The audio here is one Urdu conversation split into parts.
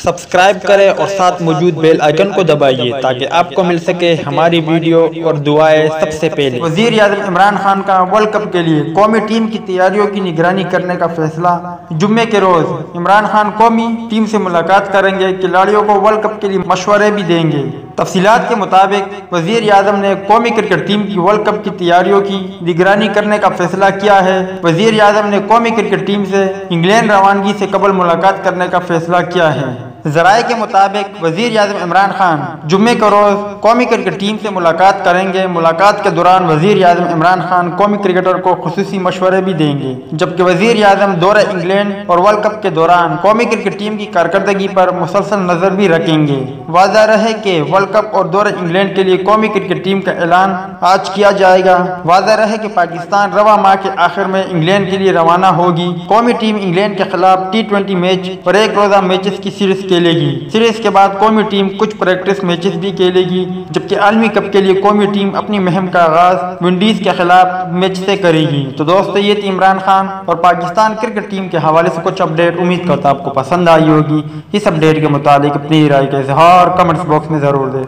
سبسکرائب کریں اور ساتھ موجود بیل آئیکن کو دبائیے تاکہ آپ کو مل سکے ہماری ویڈیو اور دعائیں سب سے پہلے۔ وزیر اعظم عمران خان کا ورلڈ کپ کے لیے قومی ٹیم کی تیاریوں کی نگرانی کرنے کا فیصلہ۔ جمعے کے روز عمران خان قومی ٹیم سے ملاقات کریں گے، کھلاڑیوں کو ورلڈ کپ کے لیے مشورے بھی دیں گے۔ تفصیلات کے مطابق وزیر اعظم نے قومی کرکٹ ٹیم کی ورلڈ کپ کی تیاریوں کی نگرانی کرنے کا فیصلہ کیا ہے۔ وزیر اعظم نے قومی کرکٹ ٹیم سے انگلینڈ روانگی سے قبل ملاقات کرنے کا فیصلہ کیا ہے۔ ذرائع کے مطابق وزیر اعظم عمران خان جمعے کے روز قومی کرکٹ ٹیم سے ملاقات کریں گے۔ ملاقات کے دوران وزیر اعظم عمران خان قومی کرکٹر کو خصوصی مشورے بھی دیں گے، جبکہ وزیر اعظم دورہ انگلینڈ اور ورلڈ کپ کے دوران قومی کرکٹ ٹیم کی کارکردگی پر مسلسل نظر بھی رکھیں گے۔ واضح رہے کہ ورلڈ کپ اور دورہ انگلینڈ کے لیے قومی کرکٹ ٹیم کا اعلان آج کیا جائے گا۔ واضح رہے کہ پاکستان رواں ماہ کے آخر میں انگلینڈ کے لیے روانہ ہوگی۔ قومی ٹیم انگلینڈ کے خلاف T20 میچ اور ایک روزہ میچز کی سیریز کھیلے گی۔ سیریز کے بعد قومی ٹیم کچھ پریکٹس میچز بھی کھیلے گی، جبکہ عالمی کپ کے لیے قومی ٹیم اپنی مہم کا آغاز ونڈیز کے خلاف میچ سے کرے گی۔ تو دوستو، یہ تھی عمران خان اور پاکستان کرکٹ ٹیم کے حوالے سے کچھ اپڈیٹ۔ امید کرتا ہوں آپ کو پسند آئی ہوگی۔ اس اپڈیٹ کے متعلق اپنی رائے کا اظہار کمنٹس باکس میں ضرور دیں۔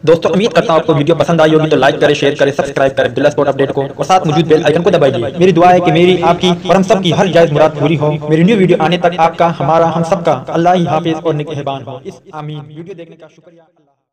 دوستو، امید کرتا ہوں آپ کو ویڈیو پسند آئی ہوگی، تو لائک کریں، شیئر کریں، سبسکرائب کریں عبداللہ اسپورٹ اپڈیٹ کو، اور ساتھ موجود بیل آئیکن کو دبائیے۔ میری دعا ہے کہ میری، آپ کی اور ہم سب کی ہر جائز مراد پوری ہو۔ میری نیو ویڈیو آنے تک آپ کا، ہمارا، ہم سب کا اللہ ہی حافظ اور نگہبان ہو۔ آمین۔ ویڈیو دیکھنے کا شکریہ۔